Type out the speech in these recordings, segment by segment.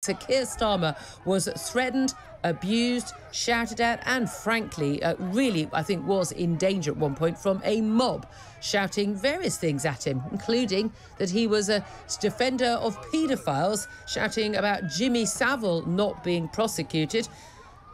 Sir Keir Starmer was threatened, abused, shouted at and, frankly, really, I think, was in danger at one point from a mob shouting various things at him, including that he was a defender of paedophiles, shouting about Jimmy Savile not being prosecuted,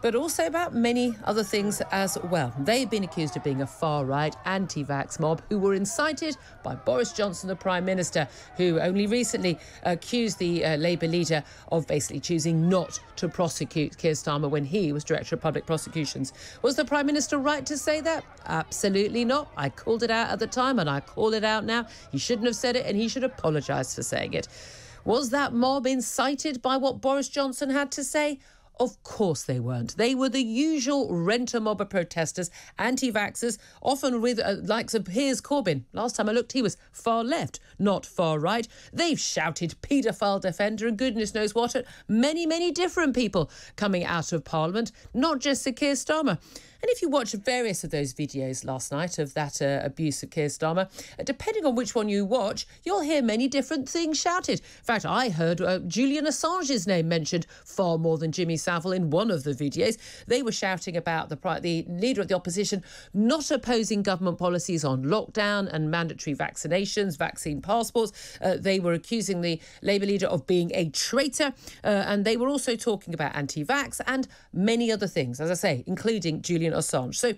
but also about many other things as well. They've been accused of being a far-right anti-vax mob who were incited by Boris Johnson, the Prime Minister, who only recently accused the Labour leader of basically choosing not to prosecute Keir Starmer when he was Director of Public Prosecutions. Was the Prime Minister right to say that? Absolutely not. I called it out at the time and I call it out now. He shouldn't have said it and he should apologise for saying it. Was that mob incited by what Boris Johnson had to say? Of course they weren't. They were the usual renter-mob of protesters, anti-vaxxers, often with likes of Piers Corbyn. Last time I looked, he was far left, not far right. They've shouted paedophile defender and goodness knows what at many, many different people coming out of Parliament, not just Sir Keir Starmer. And if you watch various of those videos last night of that abuse of Keir Starmer, depending on which one you watch, you'll hear many different things shouted. In fact, I heard Julian Assange's name mentioned far more than Jimmy Savile in one of the videos. They were shouting about the leader of the opposition not opposing government policies on lockdown and mandatory vaccinations, vaccine passports. They were accusing the Labour leader of being a traitor. And they were also talking about anti-vax and many other things, as I say, including Julian Assange. So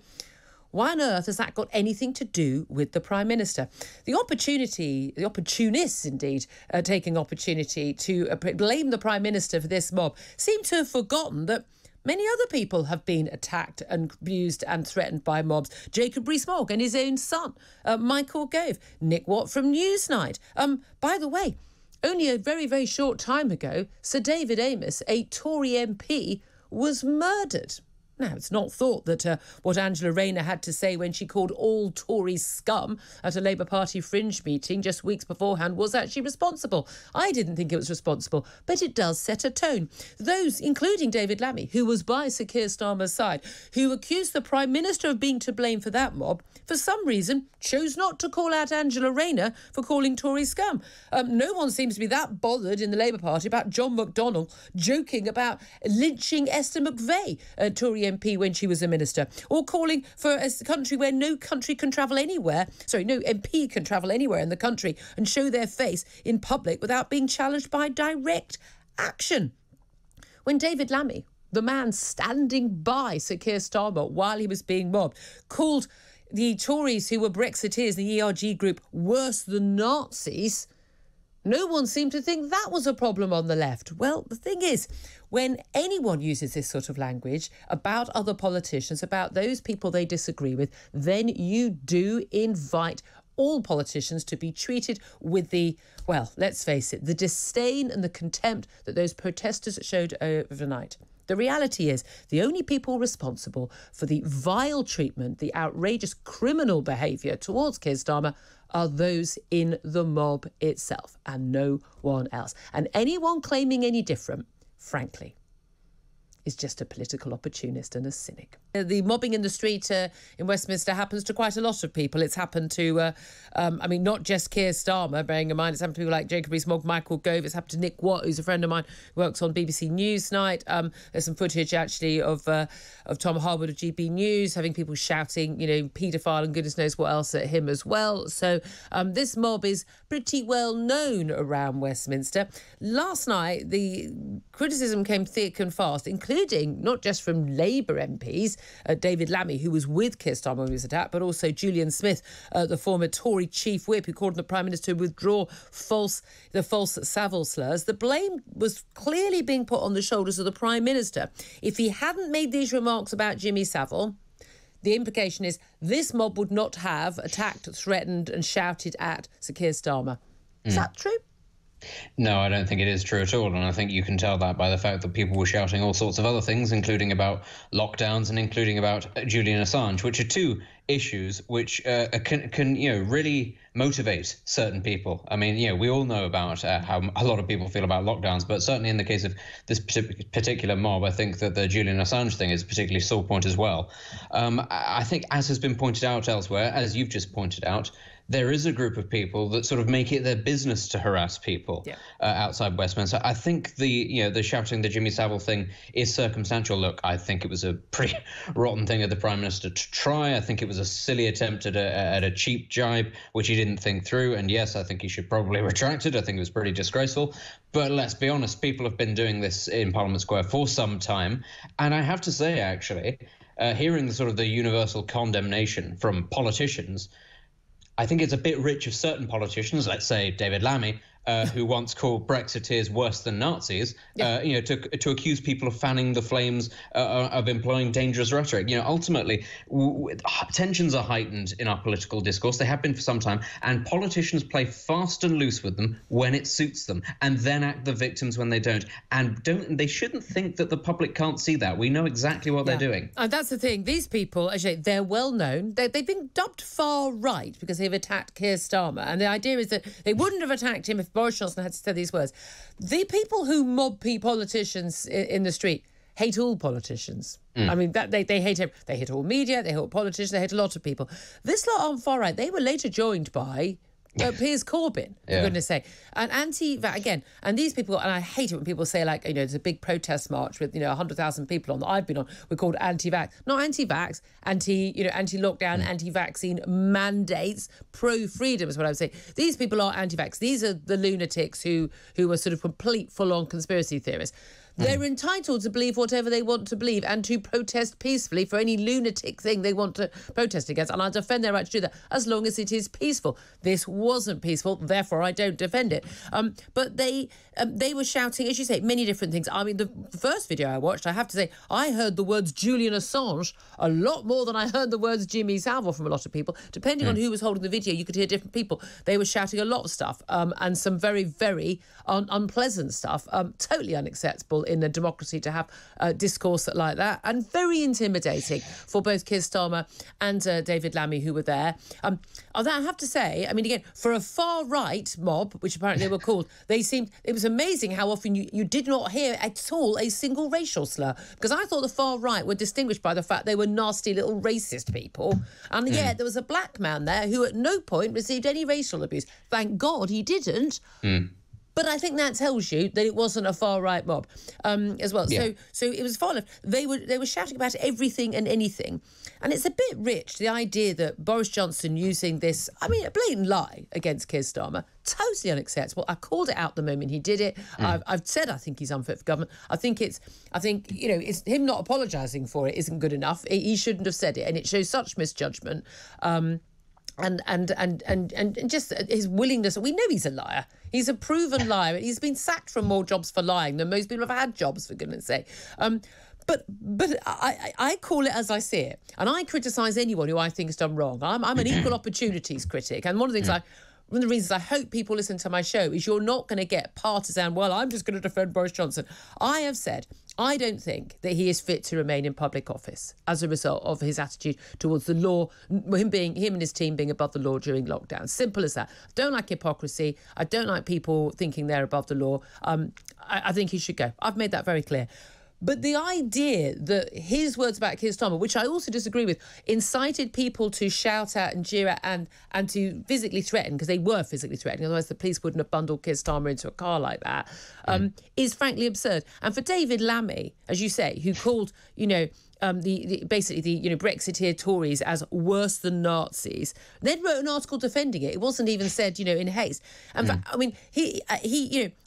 why on earth has that got anything to do with the Prime Minister? The opportunists, indeed, taking opportunity to blame the Prime Minister for this mob, seem to have forgotten that many other people have been attacked and abused and threatened by mobs. Jacob Rees-Mogg and his own son, Michael Gove, Nick Watt from Newsnight. By the way, only a very, very short time ago, Sir David Amess, a Tory MP, was murdered. Now, it's not thought that what Angela Rayner had to say when she called all Tories scum at a Labour Party fringe meeting just weeks beforehand was actually responsible. I didn't think it was responsible, but it does set a tone. Those, including David Lammy, who was by Sir Keir Starmer's side, who accused the Prime Minister of being to blame for that mob, for some reason chose not to call out Angela Rayner for calling Tories scum. No one seems to be that bothered in the Labour Party about John McDonnell joking about lynching Esther McVeigh, Tory MP when she was a minister, or calling for a country where no country can travel anywhere, no MP can travel anywhere in the country and show their face in public without being challenged by direct action. When David Lammy, the man standing by Sir Keir Starmer while he was being mobbed, called the Tories who were Brexiteers, the ERG group, worse than Nazis, no one seemed to think that was a problem on the left. Well, the thing is, when anyone uses this sort of language about other politicians, about those people they disagree with, then you do invite all politicians to be treated with the, well, let's face it, the disdain and the contempt that those protesters showed overnight. The reality is the only people responsible for the vile treatment, the outrageous criminal behaviour towards Keir Starmer are those in the mob itself and no one else. And anyone claiming any different, frankly, is just a political opportunist and a cynic. The mobbing in the street in Westminster happens to quite a lot of people. It's happened to, not just Keir Starmer, bearing in mind it's happened to people like Jacob Rees-Mogg, Michael Gove. It's happened to Nick Watt, who's a friend of mine who works on BBC Newsnight. There's some footage, actually, of Tom Harwood of GB News having people shouting, paedophile and goodness knows what else at him as well. So this mob is pretty well known around Westminster. Last night, the criticism came thick and fast, including not just from Labour MPs, David Lammy, who was with Keir Starmer when he was attacked, but also Julian Smith, the former Tory chief whip, who called on the Prime Minister to withdraw the false Savile slurs. The blame was clearly being put on the shoulders of the Prime Minister. If he hadn't made these remarks about Jimmy Savile, the implication is this mob would not have attacked, threatened and shouted at Sir Keir Starmer. Is that true? No, I don't think it is true at all. And I think you can tell that by the fact that people were shouting all sorts of other things, including about lockdowns and including about Julian Assange, which are two issues which can really motivate certain people. I mean, we all know about how a lot of people feel about lockdowns, but certainly in the case of this particular mob, I think that the Julian Assange thing is a particularly sore point as well. I think, as has been pointed out elsewhere, as you've just pointed out, there is a group of people that sort of make it their business to harass people outside Westminster. I think the shouting the Jimmy Savile thing is circumstantial. Look, I think it was a pretty rotten thing of the Prime Minister to try. I think it was a silly attempt at a cheap jibe, which he didn't think through. And yes, I think he should probably retract it. I think it was pretty disgraceful. But let's be honest, people have been doing this in Parliament Square for some time. And I have to say, actually, hearing the universal condemnation from politicians, I think it's a bit rich of certain politicians, let's say David Lammy, who once called Brexiteers worse than Nazis, to accuse people of fanning the flames of employing dangerous rhetoric. Ultimately, tensions are heightened in our political discourse. They have been for some time, and politicians play fast and loose with them when it suits them, and then act the victims when they don't. And they shouldn't think that the public can't see that. We know exactly what they're doing. And that's the thing. These people, actually, they're well known. They've been dubbed far right because they've attacked Keir Starmer. And the idea is that they wouldn't have attacked him if Boris Johnson had said these words. The people who mob politicians in the street hate all politicians. I mean, they hate him. They hate all media. They hate all politicians. They hate a lot of people. This lot on far right, they were later joined by Piers Corbyn, for goodness sake. And anti-vax, again, and these people, and I hate it when people say, like, there's a big protest march with, 100,000 people on that I've been on. We're called anti-vax. Not anti-vax, anti-lockdown, anti-vaccine mandates, pro-freedom is what I would say. These people are anti-vax. These are the lunatics who are sort of complete full-on conspiracy theorists. They're entitled to believe whatever they want to believe and to protest peacefully for any lunatic thing they want to protest against. And I defend their right to do that as long as it is peaceful. This wasn't peaceful, therefore I don't defend it. But they were shouting, as you say, many different things. I mean, the first video I watched, I have to say, I heard the words Julian Assange a lot more than I heard the words Jimmy Savile from a lot of people. Depending on who was holding the video, you could hear different people. They were shouting a lot of stuff and some very, very unpleasant stuff, totally unacceptable in a democracy to have discourse like that, and very intimidating for both Keir Starmer and David Lammy, who were there. Although I have to say, I mean, again, for a far-right mob, which apparently they were called, it was amazing how often you did not hear at all a single racial slur, because I thought the far-right were distinguished by the fact they were nasty little racist people, and yet there was a black man there who at no point received any racial abuse. Thank God he didn't. But I think that tells you that it wasn't a far-right mob as well. Yeah. So it was far left. They were shouting about everything and anything. And it's a bit rich, the idea that Boris Johnson using this, I mean, a blatant lie against Keir Starmer, totally unacceptable. I called it out the moment he did it. I've said I think he's unfit for government. I think it's him not apologising for it isn't good enough. He shouldn't have said it, and it shows such misjudgment. And just his willingness. We know he's a liar. He's a proven liar. He's been sacked from more jobs for lying than most people have had jobs, for goodness sake. But I call it as I see it, and I criticise anyone who I think has done wrong. I'm an equal opportunities critic, and one of the reasons I hope people listen to my show is you're not going to get partisan, well, I'm just going to defend Boris Johnson. I have said I don't think that he is fit to remain in public office as a result of his attitude towards the law, him and his team being above the law during lockdown. Simple as that. I don't like hypocrisy. I don't like people thinking they're above the law. I think he should go. I've made that very clear. But the idea that his words about Keir Starmer, which I also disagree with, incited people to shout at and jeer at and to physically threaten, because they were physically threatening, otherwise the police wouldn't have bundled Keir Starmer into a car like that, is frankly absurd. And for David Lammy, as you say, who called, basically the Brexiteer Tories as worse than Nazis, then wrote an article defending it. It wasn't even said, in haste. And I mean, he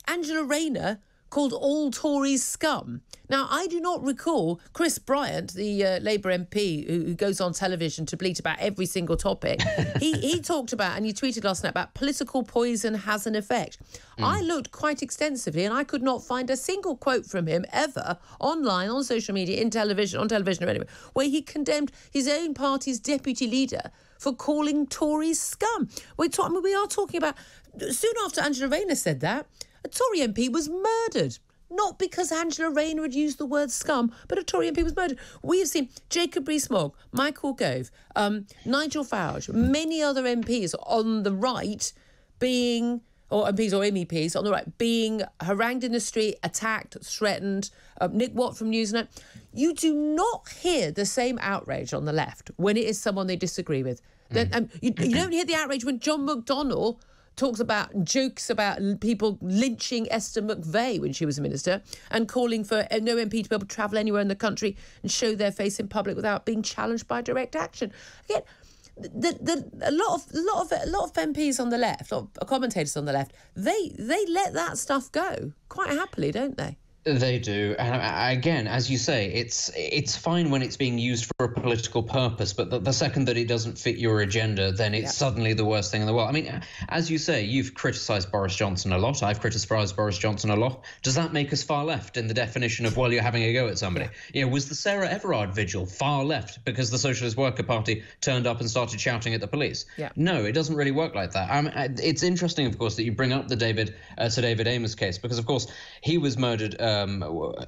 Angela Rayner called all Tories scum. Now, I do not recall Chris Bryant, the Labour MP who goes on television to bleat about every single topic. He talked about, and he tweeted last night, about political poison has an effect. I looked quite extensively and I could not find a single quote from him ever online, on social media, on television or anywhere, where he condemned his own party's deputy leader for calling Tories scum. We are talking about, soon after Angela Rayner said that, a Tory MP was murdered. Not because Angela Rayner had used the word scum, but a Tory MP was murdered. We have seen Jacob Rees-Mogg, Michael Gove, Nigel Farage, many other MPs on the right being, or MPs or MEPs on the right, being harangued in the street, attacked, threatened. Nick Watt from Newsnet. You do not hear the same outrage on the left when it is someone they disagree with. Then you don't hear the outrage when John McDonnell jokes about people lynching Esther McVey when she was a minister and calling for no MP to be able to travel anywhere in the country and show their face in public without being challenged by direct action. Again, a lot of MPs on the left, a lot of commentators on the left, they let that stuff go quite happily, don't they? They do. And again, as you say, it's fine when it's being used for a political purpose, but the second that it doesn't fit your agenda, then it's suddenly the worst thing in the world. I mean, as you say, you've criticised Boris Johnson a lot. I've criticised Boris Johnson a lot. Does that make us far left in the definition of, well, you're having a go at somebody? Yeah. Was the Sarah Everard vigil far left because the Socialist Worker Party turned up and started shouting at the police? Yeah. No, it doesn't really work like that. It's interesting, of course, that you bring up the Sir David Amess case, because, of course, he was murdered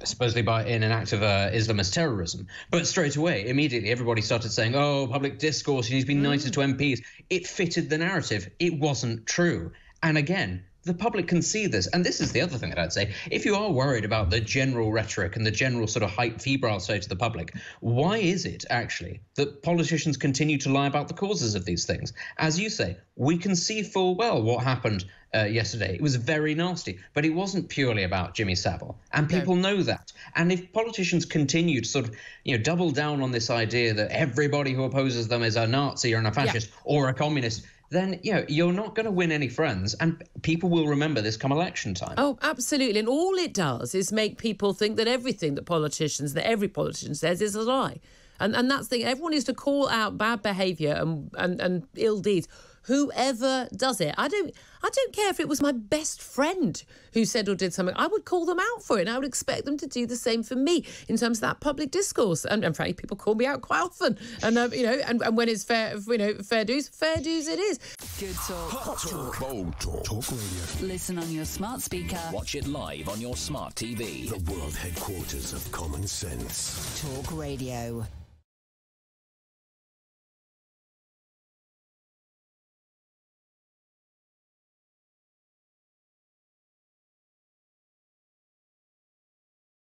supposedly in an act of Islamist terrorism. But straight away, immediately, everybody started saying, oh, public discourse, he's been knighted to MPs. It fitted the narrative. It wasn't true. And again, the public can see this. And this is the other thing that I'd say. If you are worried about the general rhetoric and the general sort of hype febrile state of the public, why is it actually that politicians continue to lie about the causes of these things? As you say, we can see full well what happened yesterday. It was very nasty, but it wasn't purely about Jimmy Savile, and people know that. And if politicians continue to sort of, double down on this idea that everybody who opposes them is a Nazi or a fascist or a communist, then, you're not going to win any friends, and people will remember this come election time. Oh, absolutely. And all it does is make people think that everything that every politician says is a lie. And that's the thing. Everyone is to call out bad behaviour and ill deeds. Whoever does it, I don't care if it was my best friend who said or did something. I would call them out for it, and I would expect them to do the same for me in terms of that public discourse. And frankly, people call me out quite often. And and when it's fair dues it is. Good talk. Hot talk. Bold talk. Talk radio. Listen on your smart speaker. Watch it live on your smart TV. The world headquarters of common sense. Talk radio.